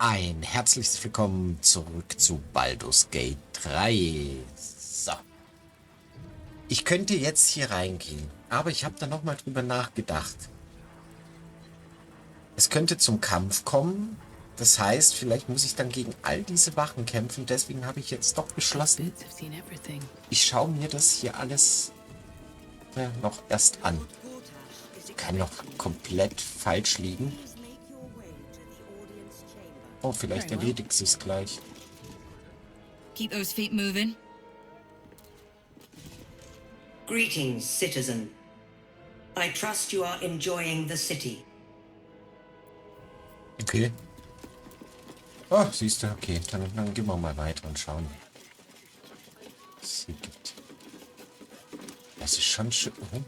Ein herzliches Willkommen zurück zu Baldurs Gate 3. So. Ich könnte jetzt hier reingehen, aber ich habe da nochmal drüber nachgedacht. Es könnte zum Kampf kommen. Das heißt, vielleicht muss ich dann gegen all diese Wachen kämpfen. Deswegen habe ich jetzt doch beschlossen, ich schaue mir das hier alles noch erst an. Kann noch komplett falsch liegen. Oh, vielleicht erledigt sie es gleich. Keep those feet moving. Greetings, citizen. I trust you are enjoying the city. Okay. Oh, siehst du, okay. Dann gehen wir mal weiter und schauen, was es hier gibt. Das ist schon schön. Oh.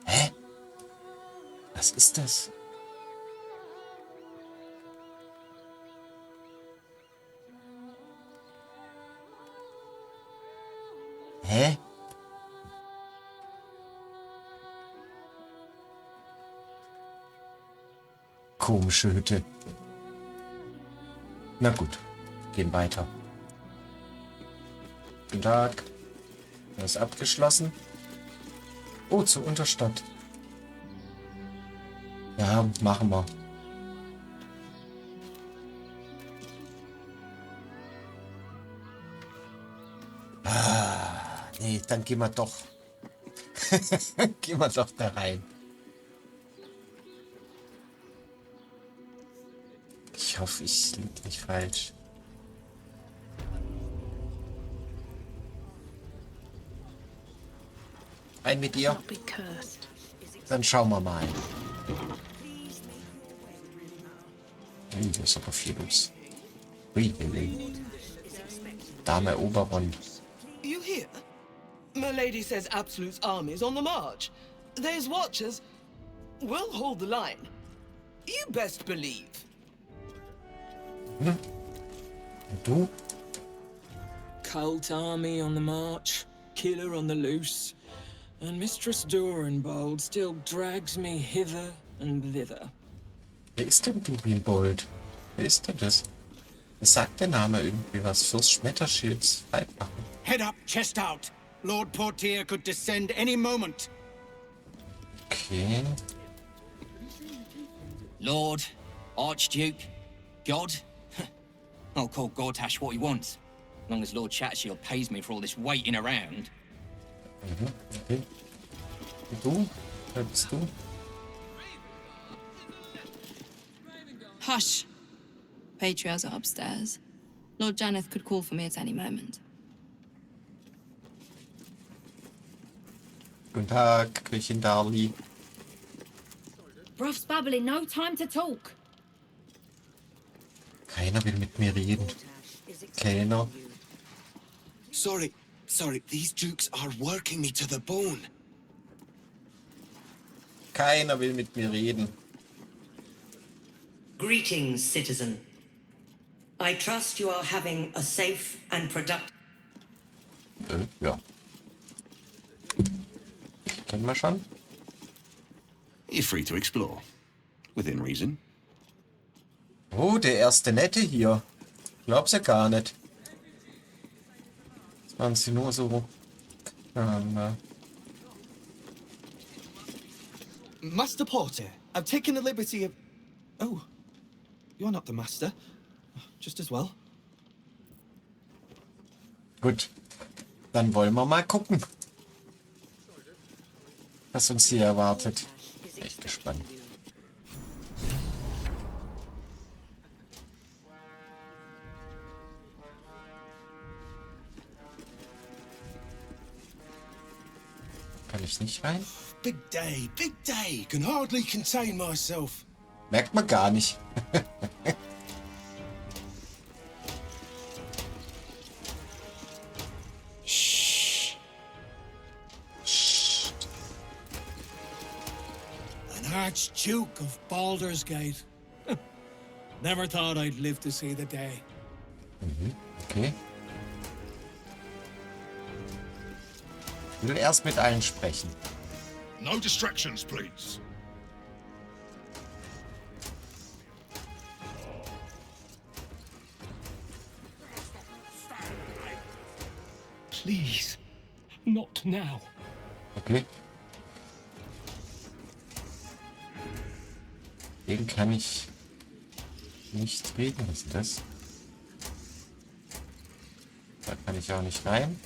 Hä? Was ist das? Hä? Komische Hütte. Na gut, gehen weiter. Guten Tag. Das ist abgeschlossen. Oh, zur Unterstadt. Ja, machen wir. Nee, dann gehen wir doch. Gehen wir doch da rein. Ich hoffe, ich liege nicht falsch. Ein mit dir. Dann schauen wir mal. Da ist aber viel los. Ui. Dame Oberon. You hear? My lady says Absolute's army is on the march. There's watchers. We'll hold the line. You best believe. Und du? Cult army on the march, killer on the loose, and Mistress Dorenbold still drags me hither and thither. Wer ist denn Durinbold? Wer ist denn das? Es sagt der Name irgendwie was. Fürst Schmetterschilds Leibwache. Head up, chest out. Lord Portier could descend any moment. Okay. Lord, Archduke, God. I'll call Gortasch what he wants. As long as Lord Chatterfield pays me for all this waiting around. Okay. Und du? Wer bist du? Hush. Patriarchs are upstairs. Lord Janeth could call for me at any moment. Guten Tag, Köchin Darli. Bruff's babbling, no time to talk. Keiner will mit mir reden. Kellner. Sorry, these dukes are working me to the bone. Keiner will mit mir reden. Greetings, citizen. I trust you are having a safe and productive... Ja. Kennen wir schon? You're free to explore. Within reason. Oh, der erste Nette hier. Glaub's ja gar nicht. Das waren sie nur so... Master Porter, I've taken the liberty of... Oh, you're not the master. Just as well. Gut. Dann wollen wir mal gucken, was uns hier erwartet. Echt gespannt. Kann ich nicht rein? Big day. Can hardly contain myself. Merkt man gar nicht. An Archduke of Baldurs Gate. Never thought I'd live to see the day. Okay. Ich will erst mit allen sprechen. No distractions, please. Please, not now. Okay. Den kann ich nicht reden. Was ist das? Da kann ich auch nicht rein.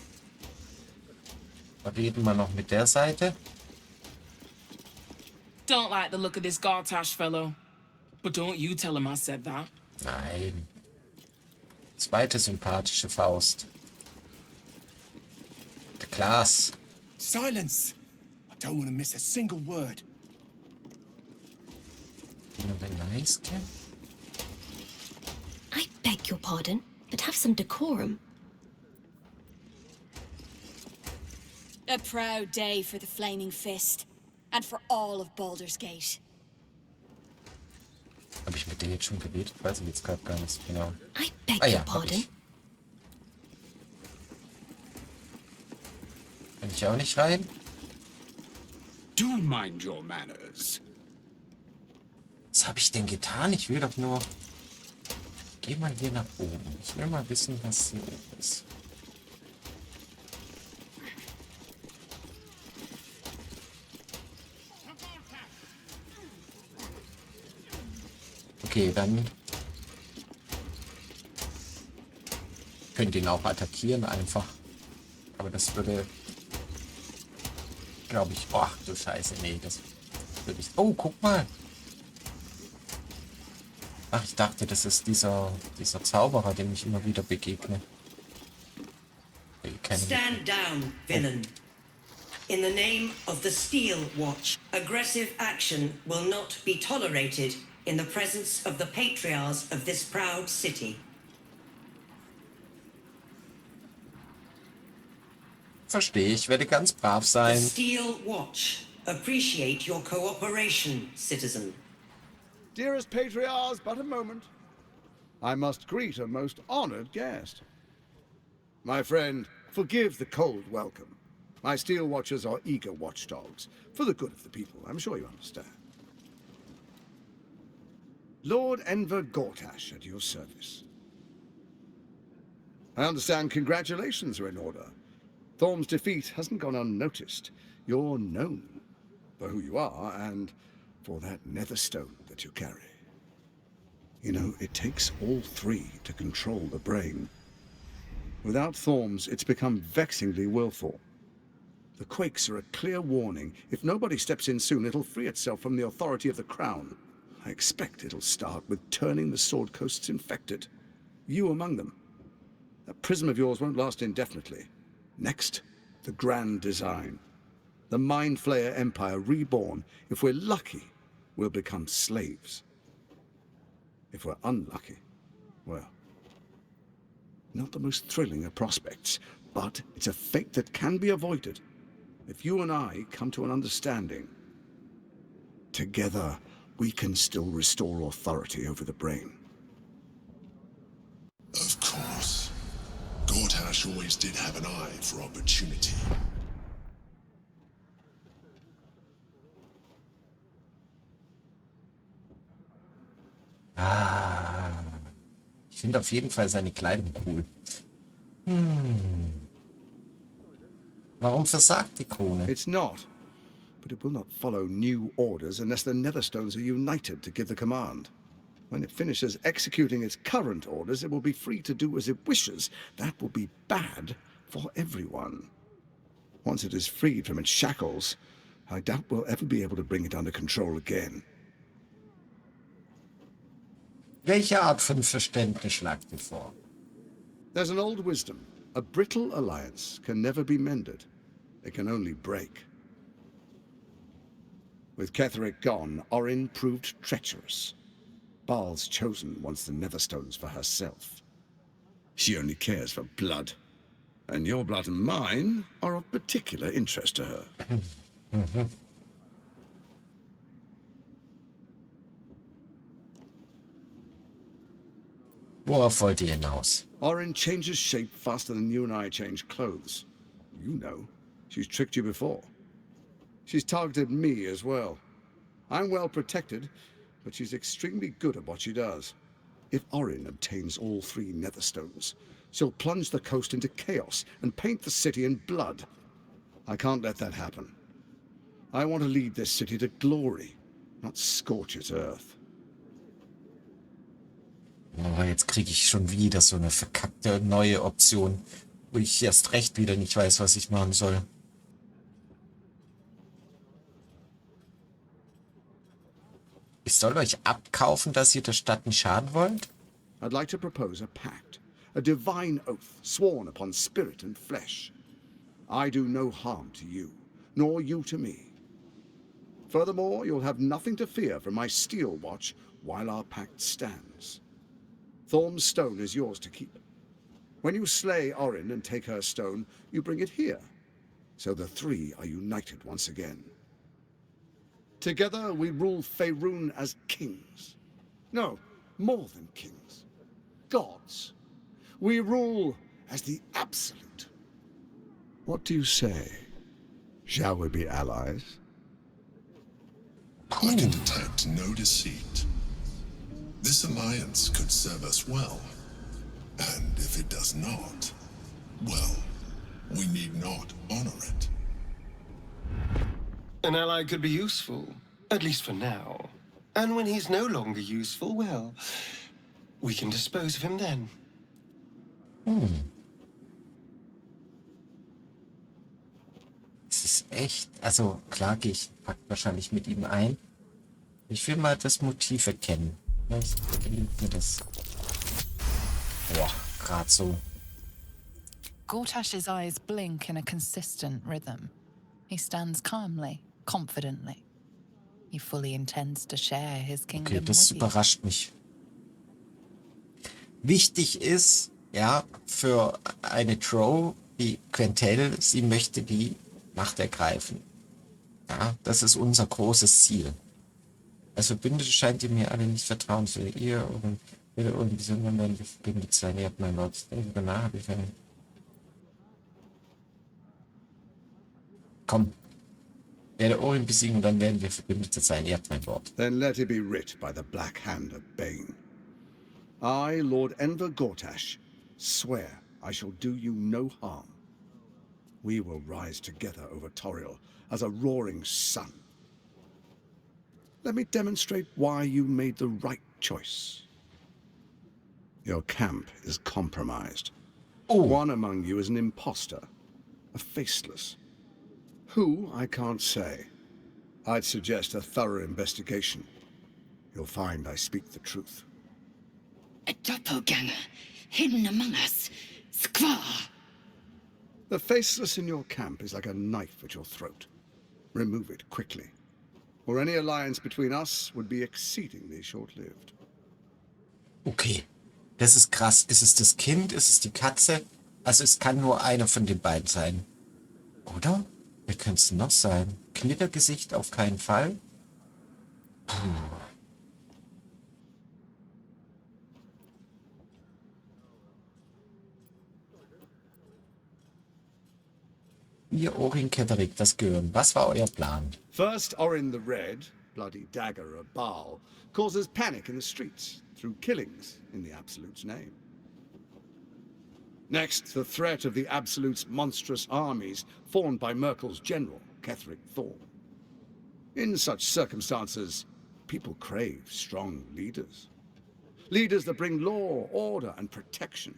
Reden wir noch mit der Seite. Don't like the look of this Gortasch fellow. But don't you tell him I said that. Nein. Zweite sympathische Faust. Der Glas. Silence! I don't want to miss a single word. I beg your pardon, but have some decorum. A proud day for the Flaming Fist. And for all of Baldurs Gate. Habe ich mit dir jetzt schon geredet? Weiß ich jetzt gerade gar nicht genau. I beg your pardon. Kann ich auch nicht rein? Do mind your manners. Was habe ich denn getan? Ich will doch nur... Geh mal hier nach oben. Ich will mal wissen, was hier oben ist. Okay, dann könnt ihr ihn auch attackieren einfach. Aber das würde, glaube ich... Ach du Scheiße, nee, das würde ich... Oh, guck mal. Ach, ich dachte, das ist dieser Zauberer, dem ich immer wieder begegne. Stand down, villain. In the name of the Steel Watch, aggressive action will not be tolerated in the presence of the patriarchs of this proud city. Verstehe, ich werde ganz brav sein. The Steel Watch appreciate your cooperation, citizen. Dearest patriarchs, but a moment. I must greet a most honored guest. My friend, forgive the cold welcome. My Steel Watchers are eager watchdogs, for the good of the people, I'm sure you understand. Lord Enver Gortasch at your service. I understand congratulations are in order. Thorm's defeat hasn't gone unnoticed. You're known for who you are and for that nether stone that you carry. You know, it takes all three to control the brain. Without Thorm's, it's become vexingly willful. The quakes are a clear warning. If nobody steps in soon, it'll free itself from the authority of the crown. I expect it'll start with turning the Sword Coasts infected. You among them. That prism of yours won't last indefinitely. Next, the grand design. The Mind Flayer Empire reborn. If we're lucky, we'll become slaves. If we're unlucky, well, not the most thrilling of prospects, but it's a fate that can be avoided if you and I come to an understanding. Together, we can still restore authority over the brain. Of course. Gortasch always did have an eye for opportunity. Ich finde auf jeden Fall seine Kleidung cool. Warum versagt die Krone? It's not. But it will not follow new orders unless the Netherstones are united to give the command. When it finishes executing its current orders, it will be free to do as it wishes. That will be bad for everyone. Once it is freed from its shackles, I doubt we'll ever be able to bring it under control again. Welche Art von Verständnis schlagt ihr vor? There's an old wisdom. A brittle alliance can never be mended. It can only break. With Ketheric gone, Orin proved treacherous. Baal's chosen wants the Netherstones for herself. She only cares for blood. And your blood and mine are of particular interest to her. Worauf wollt ihr hinaus? Orin changes shape faster than you and I change clothes. You know, she's tricked you before. She's targeted me as well. I'm well protected, but she's extremely good at what she does. If Orin obtains all three Netherstones, She'll plunge the coast into chaos and paint the city in blood. I can't let that happen. I want to lead this city to glory, not scorch its earth. Aber jetzt kriege ich schon wieder so eine verkackte neue Option, wo ich erst recht wieder nicht weiß, was ich machen soll. Ich soll euch abkaufen, dass ihr der Stadt nicht schaden wollt? I'd like to propose a pact, a divine oath sworn upon spirit and flesh. I do no harm to you, nor you to me. Furthermore, you'll have nothing to fear from my steel watch while our pact stands. Thorm's stone is yours to keep. When you slay Orin and take her stone, you bring it here, so the three are united once again. Together we rule Faerun as kings. No, more than kings. Gods. We rule as the Absolute. What do you say? Shall we be allies? I can detect no deceit. This alliance could serve us well. And if it does not, well, we need not honor it. An ally could be useful, at least for now. And when he's no longer useful, well, we can dispose of him then. Es ist echt, also klar gehe ich packt wahrscheinlich mit ihm ein. Ich will mal das Motiv erkennen. Vielleicht gelingt mir das. Boah, gerade so. Gortash's eyes blink in a consistent rhythm. He stands calmly, confidently. He fully intends to share his kingdom Okay, das with überrascht mich. Wichtig ist, ja, für eine Drow wie Quenthel, sie möchte die Macht ergreifen. Ja, das ist unser großes Ziel. Als Verbündete scheint ihr mir alle nicht vertrauenswürdig. Ihr und die Sünder werden verbündet sein. Ihr habt mein Wort. Darüber nach habe ich eine... Komm. Werde Orin besiegen und dann werden wir Verbündete sein. Ihr habt mein Wort. Then let it be writ by the black hand of Bane. I, Lord Enver Gortasch, swear I shall do you no harm. We will rise together over Toriel as a roaring sun. Let me demonstrate why you made the right choice. Your camp is compromised. One among you is an imposter, a faceless. Who, I can't say. I'd suggest a thorough investigation. You'll find I speak the truth. A doppelganger, hidden among us. Squaw! The faceless in your camp is like a knife at your throat. Remove it quickly, or any alliance between us would be exceedingly short-lived. Okay, das ist krass. Ist es das Kind? Ist es die Katze? Also es kann nur einer von den beiden sein. Oder? Wer könnte es noch sein? Knittergesicht auf keinen Fall. Puh. Ihr Orin Ketherick, das Gehirn. Was war euer Plan? First, Orin the Red, bloody dagger of Baal, causes panic in the streets through killings in the Absolute's name. Next, the threat of the Absolute's monstrous armies formed by Merkel's general, Ketherick Thorm. In such circumstances, people crave strong leaders. Leaders that bring law, order, and protection.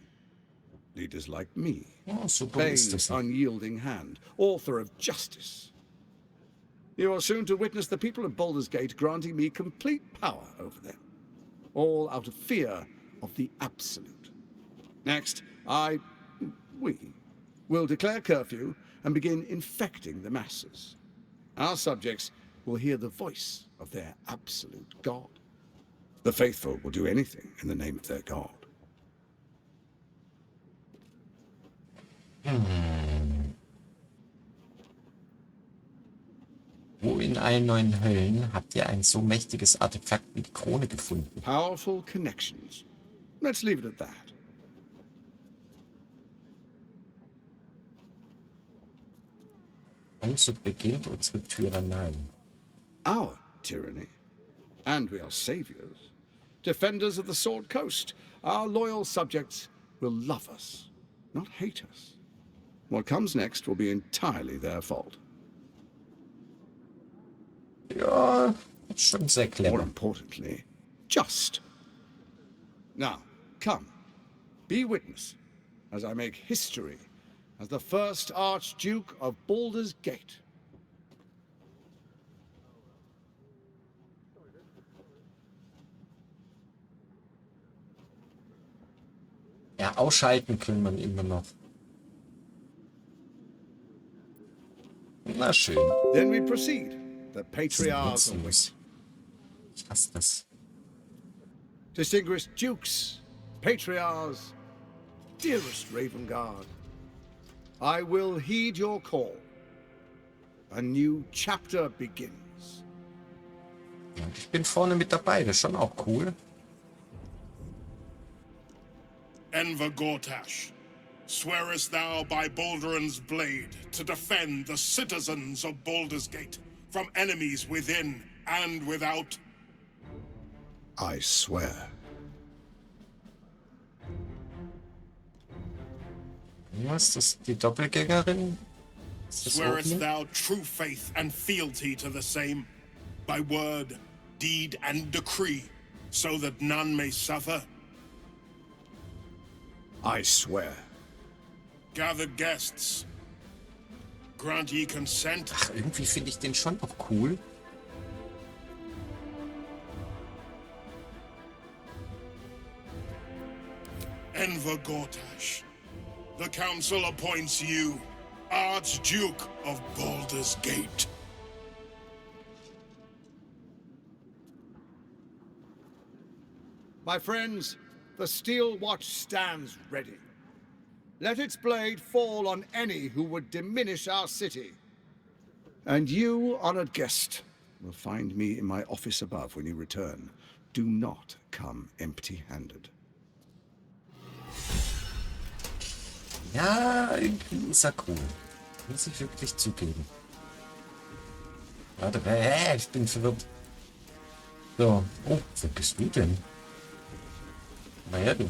Leaders like me, Bane's unyielding hand, author of justice. You are soon to witness the people of Baldurs Gate granting me complete power over them, all out of fear of the Absolute. Next, we will declare curfew and begin infecting the masses. Our subjects will hear the voice of their absolute God. The faithful will do anything in the name of their God. Wo in allen neuen Höllen habt ihr ein so mächtiges Artefakt wie die Krone gefunden? Powerful connections. Let's leave it at that. Und so beginnt unsere Tyrannei. Our tyranny. And we are saviors. Defenders of the Sword Coast. Our loyal subjects will love us, not hate us. What comes next will be entirely their fault. Ja, schon sehr clever. More importantly, just. Now, come, be witness, as I make history as the first Archduke of Baldurs Gate. Ja, ausschalten können man immer noch. Na schön. Then we proceed. The patriarchs of Ich hasse das. Distinguished dukes, patriarchs, dearest Ravengard, I will heed your call. A new chapter begins. Und ich bin vorne mit dabei, das ist schon auch cool. Enver Gortasch, swearest thou by Balduran's blade to defend the citizens of Baldur's Gate from enemies within and without? I swear. Was ist das? Die Doppelgängerin? Ist das Swearest Open? thou true faith and fealty to the same, by word, deed, and decree, so that none may suffer? I swear. Gathered guests, grant ye consent? Ach, irgendwie finde ich den schon noch cool. Enver Gortasch, the council appoints you Archduke of Baldur's Gate. My friends, the Steel Watch stands ready. Let its blade fall on any who would diminish our city. And you, honored guest, will find me in my office above when you return. Do not come empty-handed. Ja, irgendwie ist er cool. Muss ich wirklich zugeben. Warte, ich bin verwirrt. So, oh, wer bist du denn? Naja, du.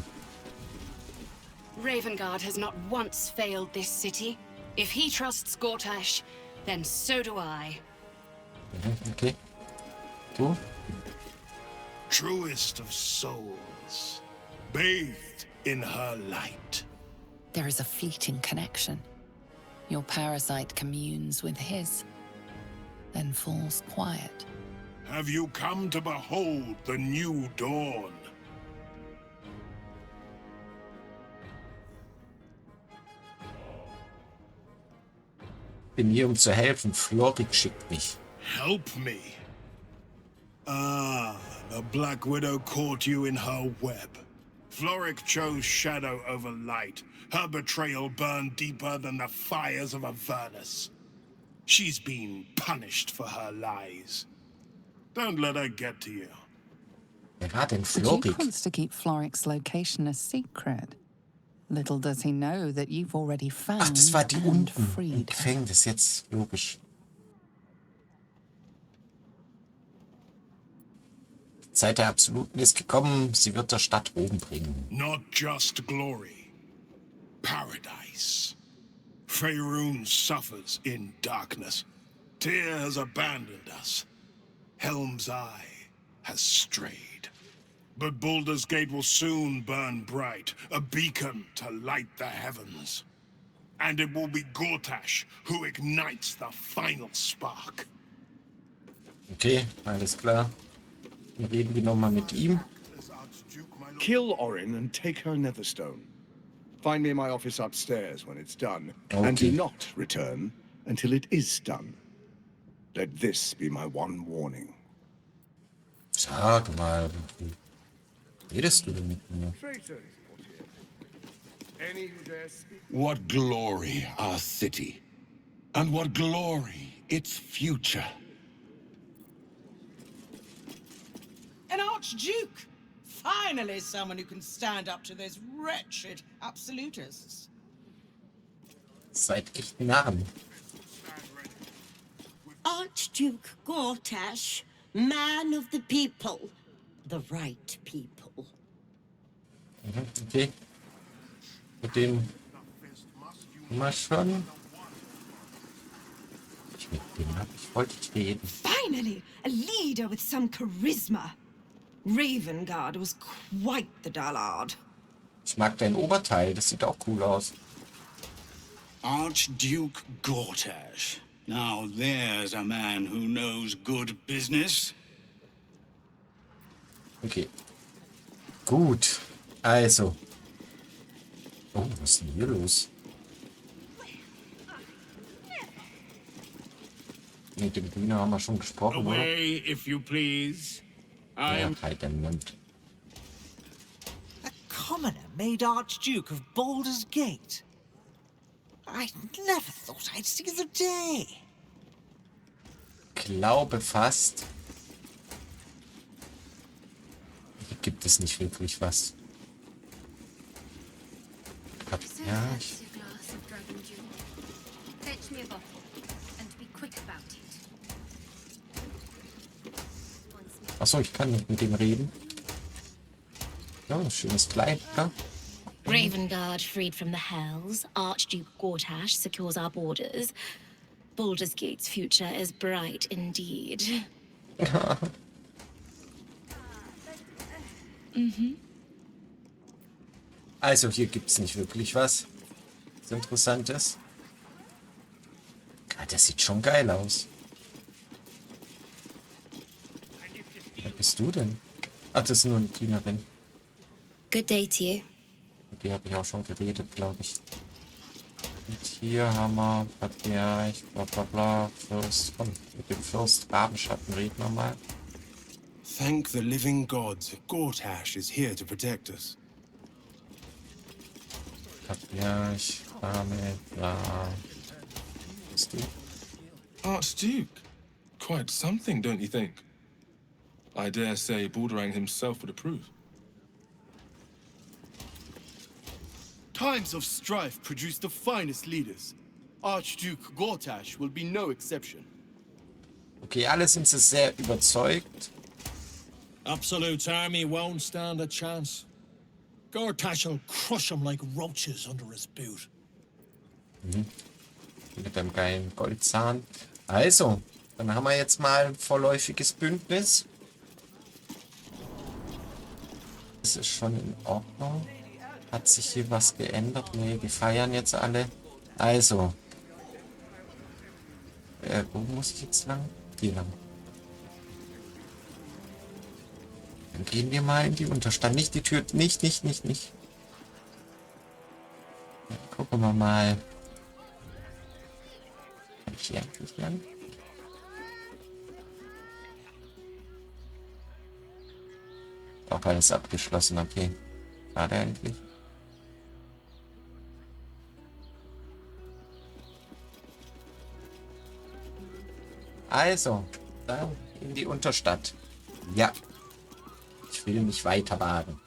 Ravengard has not once failed this city. If he trusts Gortasch, then so do I. Okay. Du? Truest of souls, bathed in her light. There is a fleeting connection. Your parasite communes with his, then falls quiet. Have you come to behold the new dawn? Bin hier, um zu helfen. Florik schickt mich. Help me? Ah, the Black Widow caught you in her web. Florik chose shadow over light. Her betrayal burned deeper than the fires of Avernus. She's been punished for her lies. Don't let her get to you. Wer war denn The Florik? Duke wants to keep Florik's location a secret. Little does he know that you've already found Ach, das war die and unten im freed her. Gefängnis, jetzt logisch. Die Zeit der Absoluten ist gekommen, sie wird der Stadt Ruhm bringen. Not just glory, paradise. Faerun suffers in darkness. Tyr has abandoned us. Helm's Eye has strayed. But Baldur's Gate will soon burn bright, a beacon to light the heavens. And it will be Gortasch who ignites the final spark. Okay, alles klar. Dann reden wir nochmal mit ihm. Kill Orin and take her Netherstone. Find me in my office upstairs when it's done. Okay. And do not return until it is done. Let this be my one warning. Sag mal, wie redest du denn mit mir? What glory our city, and what glory its future. An Archduke! Finally someone who can stand up to those wretched absolutists. Seid echt Narren. Archduke Gortasch, man of the people, the right people. Okay. Mit dem mal schon. Mit dem wollte ich reden. Finally, a leader with some charisma. Ravengard was quite the dullard. Ich mag dein Oberteil, das sieht auch cool aus. Archduke Gortasch. Now there's a man who knows good business. Okay. Gut. Also. Oh, was ist denn hier los? Mit dem Diener haben wir schon gesprochen, oder? Away, if you please. Ja, halt den Mund. A commoner made Archduke of Baldurs Gate. I never thought I'd see the day. Glaube fast. Hier gibt es nicht wirklich was. Ja, Achso, ich kann nicht mit dem reden. Ja, schönes Kleid, ja? Ravengard freed from the Hells. Archduke Gortasch secures our borders. Baldur's Gate's future is bright indeed. Also hier gibt es nicht wirklich was Interessantes. Ah, das sieht schon geil aus. Wer bist du denn? Ach, das ist nur eine Dienerin. Good day to you. Mit der habe ich auch schon geredet, glaube ich. Und hier haben wir Patriarch, bla bla bla, Fürst. Komm, mit dem Fürst Rabenschatten reden wir mal. Thank the living gods. Gortasch is here to protect us. Patriarch, Dame, bla. Bist du? Archduke. Quite something, don't you think? I dare say Balderang himself would approve. Times of strife produce the finest leaders. Archduke Gortasch will be no exception. Okay, alle sind sie sehr überzeugt. Absolute's army won't stand a chance. Gortasch will crush them like roaches under his boot. Mit dem geilen Goldzahn. Also, dann haben wir jetzt mal ein vorläufiges Bündnis. Das ist schon in Ordnung. Hat sich hier was geändert? Nee, die feiern jetzt alle. Also. Wo muss ich jetzt lang? Hier lang. Dann gehen wir mal in die Unterstand. Nicht die Tür. Nicht. Dann gucken wir mal. Kann ich hier eigentlich lang? Auch alles abgeschlossen, okay. Schade eigentlich. Also, dann in die Unterstadt. Ja. Ich will mich weiter wagen.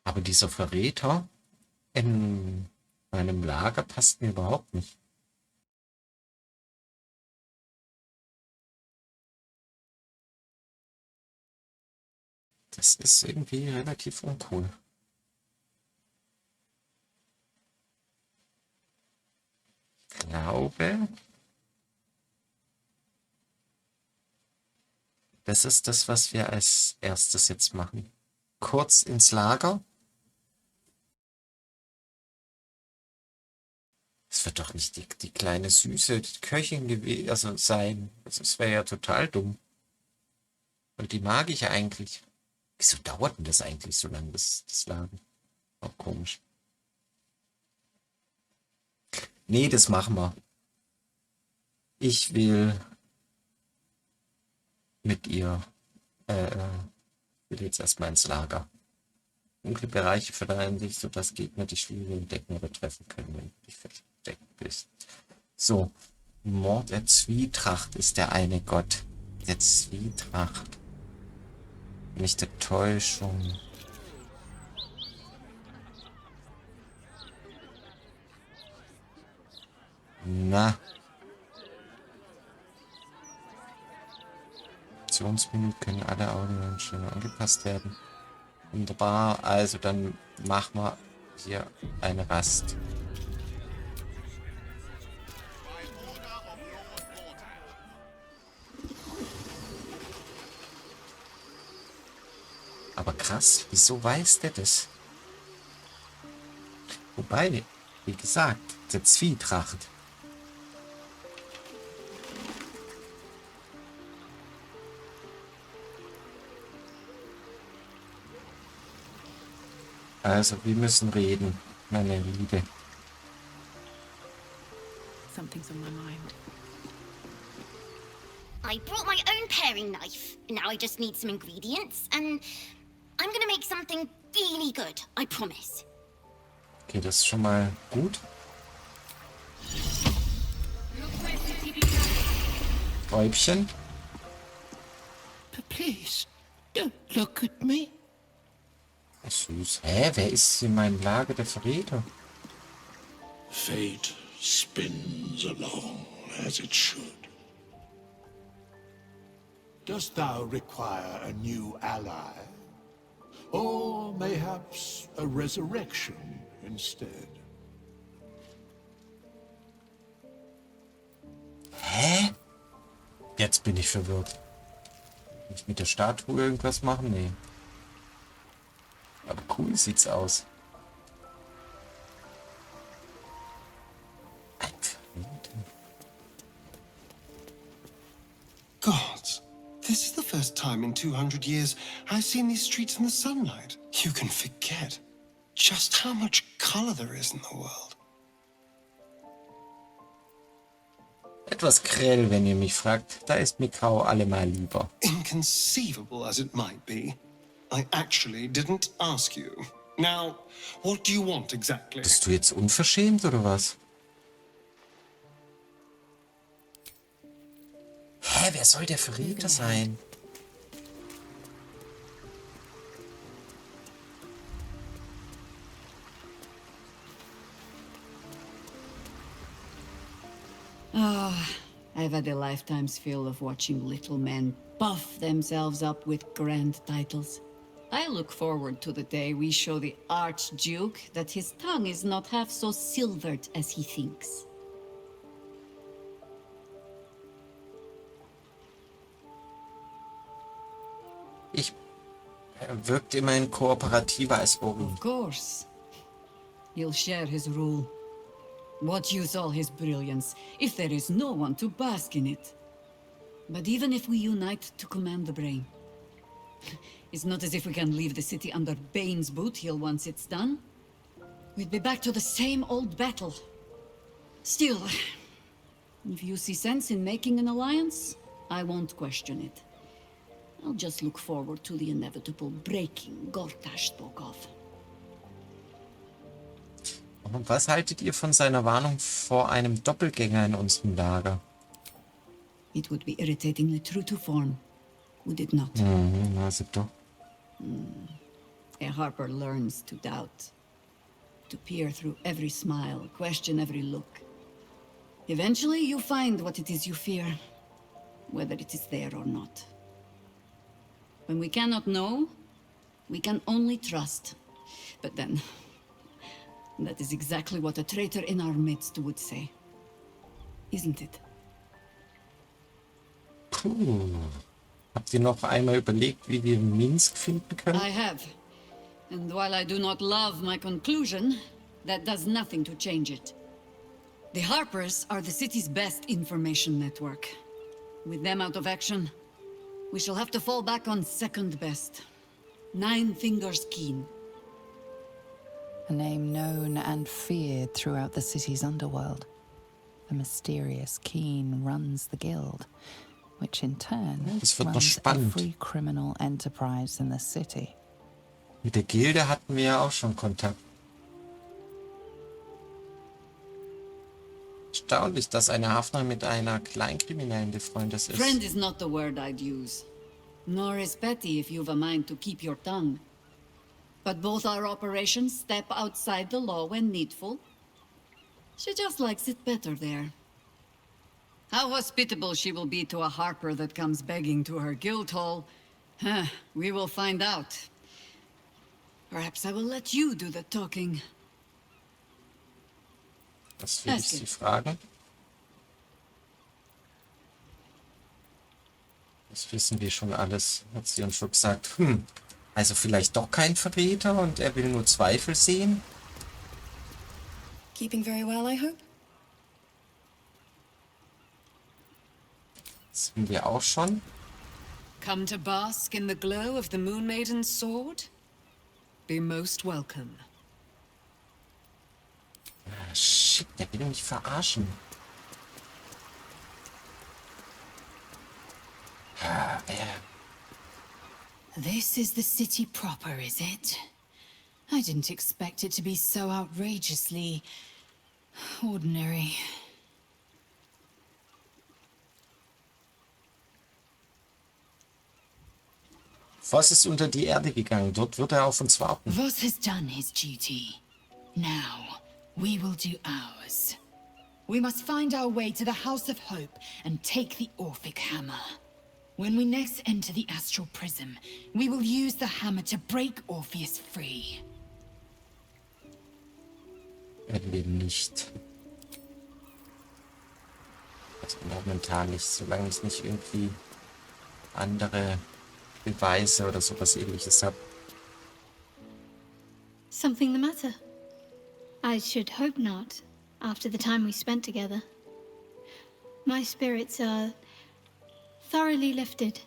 Aber dieser Verräter in meinem Lager passt mir überhaupt nicht. Das ist irgendwie relativ uncool. Ich glaube, das ist das, was wir als erstes jetzt machen. Kurz ins Lager. Es wird doch nicht die kleine süße Köchin gewesen sein. Das wäre ja total dumm. Und die mag ich ja eigentlich. Wieso dauert denn das eigentlich so lange, das Laden? Auch komisch. Nee, das machen wir. Ich will mit ihr, will jetzt erstmal ins Lager. Dunkle Bereiche verleihen sich, sodass Gegner die schwierigen Decken betreffen können, wenn du dich versteckt bist. So, Mord der Zwietracht ist der eine Gott. Der Zwietracht. Nicht der Täuschung. Na. Navigationsmenü können alle Audio angepasst werden. Wunderbar, also dann machen wir hier eine Rast. Aber krass, wieso weiß der das? Wobei, wie gesagt, der Zwietracht. Also, wir müssen reden, meine Liebe. Something's on my mind. I brought my own paring knife. Now I just need some ingredients, and I'm gonna make something really good, I promise. Okay, das ist schon mal gut. Räubchen. But please, don't look at me. Süß. Hä, wer ist in meinem Lager der Verräter? Fate spins along as it should. Dost thou require a new ally? Or mayhaps a resurrection instead? Hä? Jetzt bin ich verwirrt. Kann ich mit der Statue irgendwas machen? Nee. Aber cool sieht's aus. Gods, this is the first time in 200 years I've seen these streets in the sunlight. You can forget just how much color there is in the world. Etwas grell, wenn ihr mich fragt. Da ist mir grau allemal lieber. Inconceivable as it might be, I actually didn't ask you. Now, what do you want exactly? Bist du jetzt unverschämt oder was? Hä, wer soll der Verräter sein? I've had a lifetime's fill of watching little men puff themselves up with grand titles. I look forward to the day we show the Archduke that his tongue is not half so silvered as he thinks. Wirkt immerhin kooperativer als oben. Of course. He'll share his rule. What use all his brilliance if there is no one to bask in it? But even if we unite to command the brain, it's not as if we can leave the city under Bane's boot heel once it's done. We'd be back to the same old battle. Still, if you see sense in making an alliance, I won't question it. I'll just look forward to the inevitable breaking Gortasch spoke of. Und was haltet ihr von seiner Warnung vor einem Doppelgänger in unserem Lager? It would be irritatingly true to form, would it not? Also doch. A Harper learns to doubt, to peer through every smile, question every look. Eventually, you find what it is you fear, whether it is there or not. When we cannot know, we can only trust. But then, that is exactly what a traitor in our midst would say. Isn't it? Puh. Habt ihr noch einmal überlegt, wie wir Minsk finden können? I have. And while I do not love my conclusion, that does nothing to change it. The Harpers are the city's best information network. With them out of action, we shall have to fall back on second best. Nine Fingers Keen. A name known and feared throughout the city's underworld. The mysterious Keen runs the guild, which in turn runs every criminal enterprise in the city. Mit der Gilde hatten wir ja auch schon Kontakt. Erstaunlich, dass eine Hafnerin mit einer Kleinkriminellen befreundet ist. Friend is not the word I'd use. Nor is petty if you've a mind to keep your tongue. But both our operations step outside the law when needful. She just likes it better there. How hospitable she will be to a harper that comes begging to her guild hall. Huh, we will find out. Perhaps I will let you do the talking. Was will ich Sie fragen? Das wissen wir schon alles, hat sie uns schon gesagt. Also vielleicht doch kein Verräter und er will nur Zweifel sehen? Keeping very well, I hope? Das sind wir auch schon. Come to bask in the glow of the Moon Maiden's sword? Be most welcome. Ah, shit, der will mich verarschen. Ah, This is the city proper, is it? I didn't expect it to be so outrageously ordinary. Voss ist unter die Erde gegangen. Dort wird er auf uns warten. Voss has done his duty. Now, we will do ours. We must find our way to the House of Hope and take the Orphic Hammer. When we next enter the Astral Prism, we will use the hammer to break Orpheus free. Werden wir nicht. Also momentan nicht, solange ich nicht irgendwie andere Beweise oder sowas Ähnliches habe. Something the matter? I should hope not, after the time we spent together. My spirits are thoroughly lifted.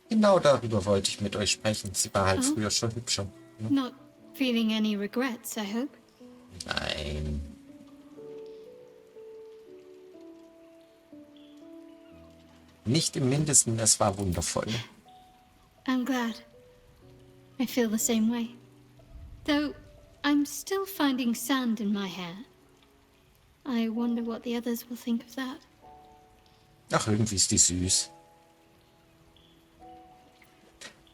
Genau darüber wollte ich mit euch sprechen. Sie war halt früher schon hübscher. Ne? Not feeling any regrets, I hope? Nein. Nicht im Mindesten, es war wundervoll. I'm glad. I feel the same way. Though I'm still finding sand in my hair. I wonder what the others will think of that. Ach, irgendwie ist die süß.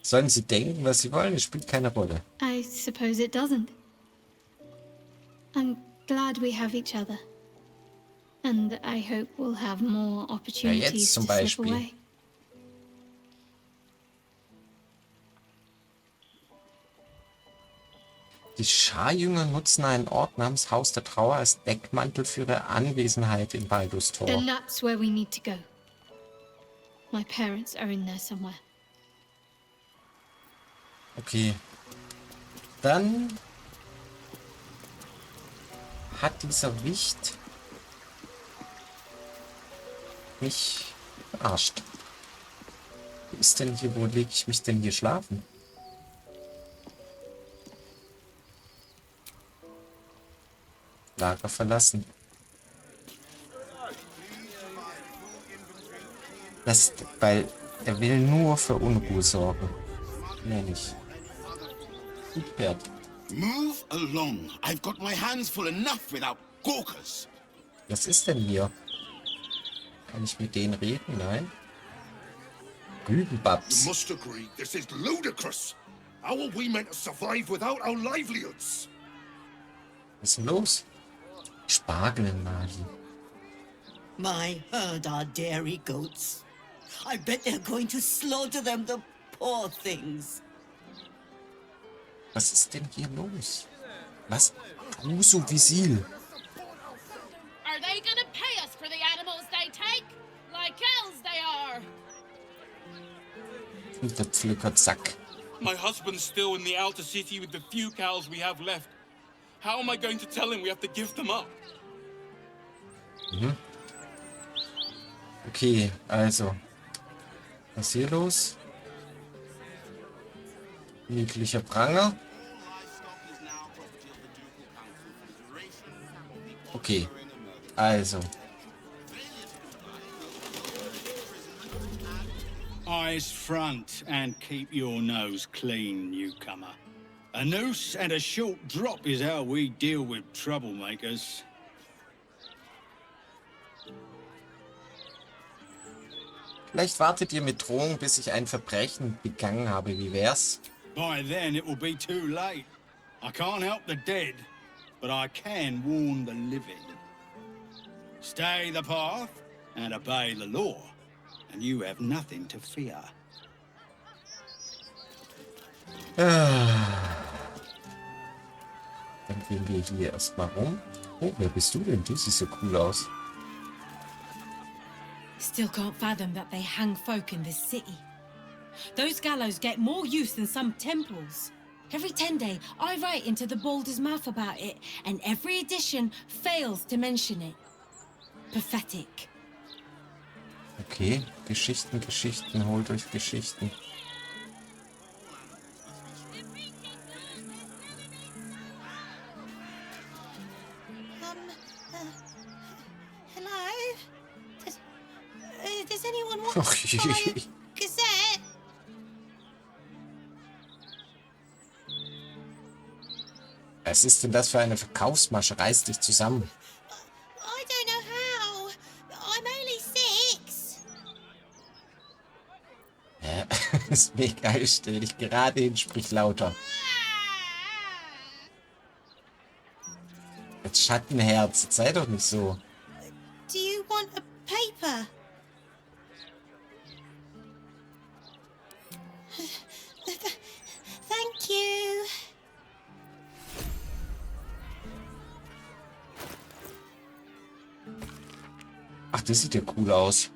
Sollen sie denken, was sie wollen? Es spielt keine Rolle. I suppose it doesn't. I'm glad we have each other. And I hope we'll have more opportunities Ja, jetzt zum to slip Beispiel. away. Die Scharjünger nutzen einen Ort namens Haus der Trauer als Deckmantel für ihre Anwesenheit in Baldurs Tor. Then that's where we need to go. My parents are in there somewhere. Okay. Dann hat dieser Wicht mich verarscht. Wo ist denn hier, wo lege ich mich denn hier schlafen? Lager verlassen. Das, weil er will nur für Unruhe sorgen. Mehr nicht. Gut, Pferd. Move along. I've got my hands full enough without gawkers. Was ist denn hier? Kann ich mit denen reden? Nein. Rübenbabs. You must agree, this is ludicrous. How are we meant to survive without our livelihoods? Was ist denn los? Spargeln, Mali. My herd are dairy goats. I bet they're going to slaughter them, the poor things. Was ist denn hier los? Was? Uso Visil. Are they gonna pay us for the animals they take? Like elves they are. Und der Pflückerzack. My husband's still in the outer city with the few cows we have left. How am I going to tell him we have to give them up? Mhm. Okay, also. Was ist hier los? Niedlicher Pranger. Okay, also. Eyes front and keep your nose clean, newcomer. A noose and a short drop is how we deal with troublemakers. Vielleicht wartet ihr mit Drohung, bis ich ein Verbrechen begangen habe. Wie wär's? By then it will be too late. I can't help the dead, but I can warn the living. Stay the path and obey the law, and you have nothing to fear. Dann gehen wir hier erstmal rum. Oh, wer bist du denn? Du siehst so cool aus. Still can't fathom that they hang folk in this city. Those gallows get more use than some temples. Every 10 day, I write into the Baldur's mouth about it, and every edition fails to mention it. Pathetic. Okay, Geschichten, holt euch Geschichten. Hello? Does anyone want to buy a gazette? Was ist denn das für eine Verkaufsmasche? Reiß dich zusammen. I don't know how. I'm only 6. Ja, ist mir egal, stell dich gerade hin, sprich lauter. Jetzt Schattenherz, sei doch nicht so. Do you want a paper? Thank you. Ach, das sieht ja cool aus.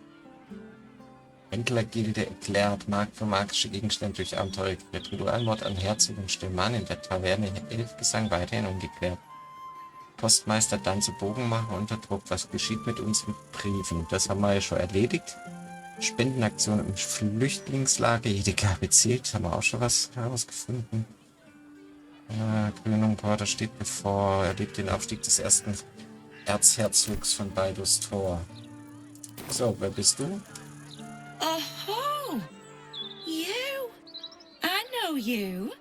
Händlergilde erklärt, Markt für magische Gegenstände durch Abenteuer. Ritualmord an Herzog und Stillmann in der Taverne. Elfgesang weiterhin ungeklärt. Postmeister, Danze, Bogenmacher unter Druck. Was geschieht mit unseren Briefen? Das haben wir ja schon erledigt. Spendenaktion im Flüchtlingslager. Jede Gabe zählt. Haben wir auch schon was herausgefunden. Krönung Porter steht bevor. Erlebt den Aufstieg des ersten Erzherzogs von Baldurs Tor. So, wer bist du? Oh, you? I know you.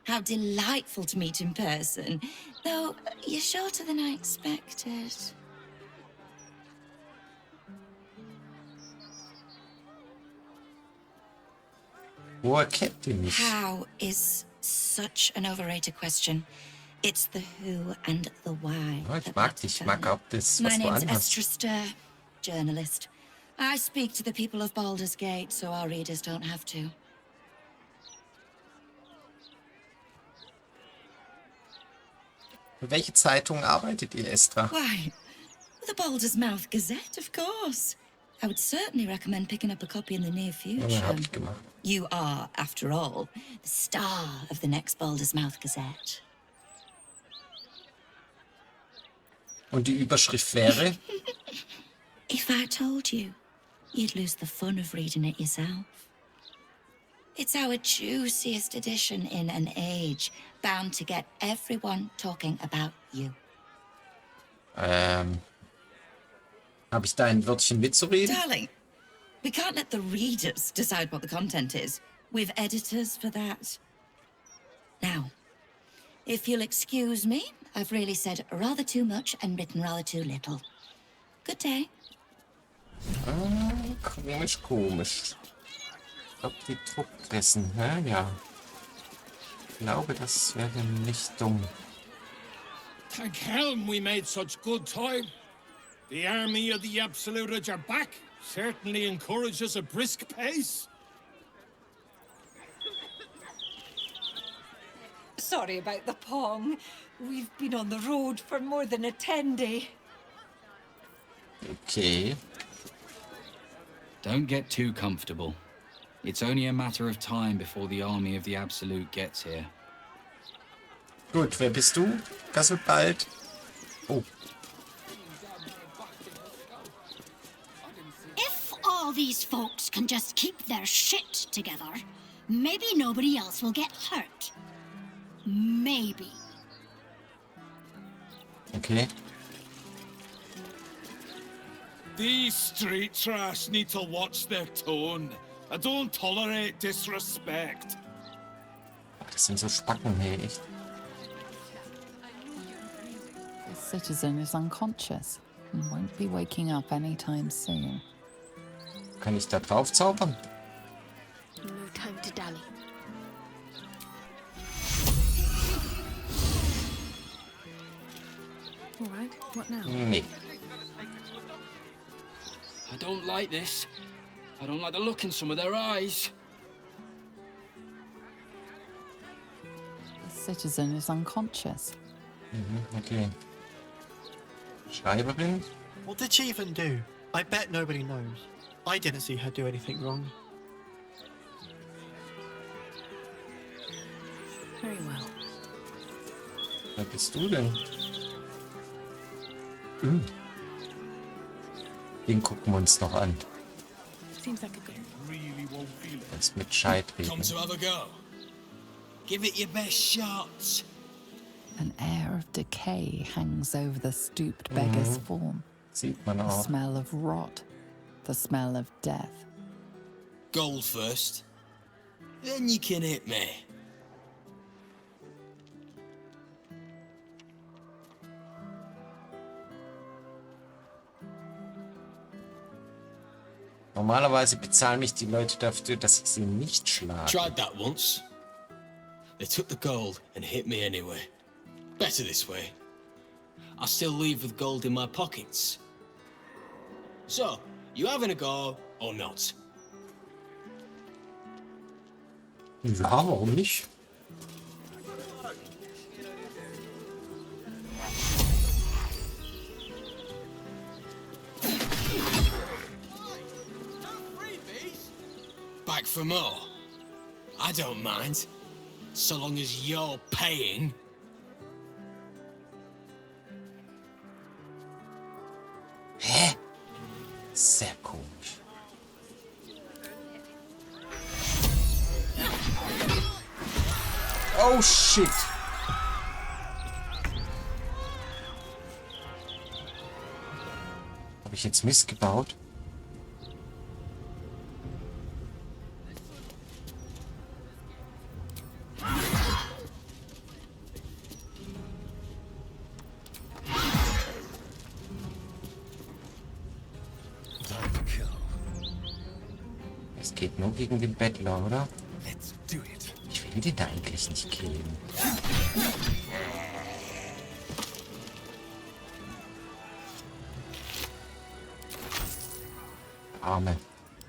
How delightful to meet in person. Though, you're shorter than I expected. Woher kennt ihr mich? How is such an overrated question. It's the who and the why. Oh, ich mag dich. Ich mag auch das, was My du name's anhast. Esther Stir, journalist. I speak to the people of Baldur's Gate, so our readers don't have to. Für welche Zeitung arbeitet ihr, Estra? Why, the Baldur's Mouth Gazette, of course. I would certainly recommend picking up a copy in the near future. Ja, hab ich gemacht. You are, after all, the star of the next Baldur's Mouth Gazette. Und die Überschrift wäre? If I told you, you'd lose the fun of reading it yourself. It's our juiciest edition in an age bound to get everyone talking about you. Habe ich da ein Wörtchen mitzureden? Darling, we can't let the readers decide what the content is. We've editors for that. Now, if you'll excuse me, I've really said rather too much and written rather too little. Good day. Komisch, komisch. Ich glaube, die Druckpressen, hä? Ja. Ich glaube, das wäre nicht dumm. Thank Helm we made such good time. The army of the Absolute are back. Certainly encourages a brisk pace. Sorry about the pong. We've been on the road for more than a 10-day. Okay. Don't get too comfortable. It's only a matter of time before the army of the Absolute gets here. Gut, wer bist du? Das wird bald. Oh. If all these folks can just keep their shit together, maybe nobody else will get hurt. Maybe. Okay. These street trash need to watch their tone. I don't tolerate disrespect. Das sind so Spacken, hey, echt. The citizen is unconscious and won't be waking up anytime soon. Kann ich da drauf zaubern? No time to dally. All right, what now? Nee. I don't like this. I don't like the look in some of their eyes. The citizen is unconscious. Okay. Schreiberin? What did she even do? I bet nobody knows. I didn't see her do anything wrong. Very well. Wer bist du denn? Den gucken wir uns noch an. Seems like a good. Jetzt mit Scheit reden. Come to have a go. Give it your best shot. An air of decay hangs over the stooped beggar's form. Sieht man The auch. smell of rot, the smell of death. Gold first. Then you can hit me. Normalerweise bezahlen mich die Leute dafür, dass ich sie nicht schlage. Tried that once. They took the gold and hit me anyway. Better this way. I still leave with gold in my pockets. So, you having a go or not? Ja, warum nicht? Back for more? I don't mind. So long as you're paying. Hä? Sehr komisch. Oh shit. Habe ich jetzt Mist gebaut? Es geht nur gegen den Bettler, oder? Ich will den eigentlich nicht killen. Arme.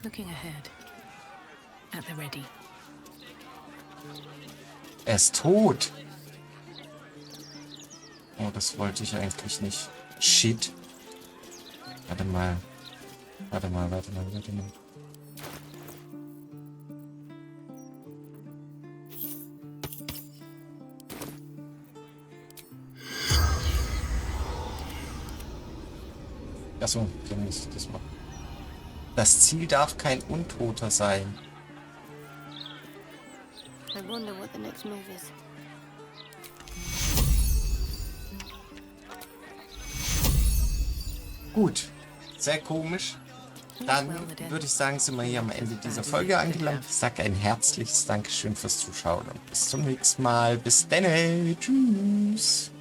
Looking ahead. At the ready. Er ist tot. Oh, das wollte ich eigentlich nicht. Shit. Warte mal. Warte mal. Achso, dann muss ich das machen. Das Ziel darf kein Untoter sein. I wonder what the next move is. Gut, sehr komisch. Dann würde ich sagen, sind wir hier am Ende dieser Folge angelangt. Ich sage ein herzliches Dankeschön fürs Zuschauen und bis zum nächsten Mal. Bis dann. Tschüss.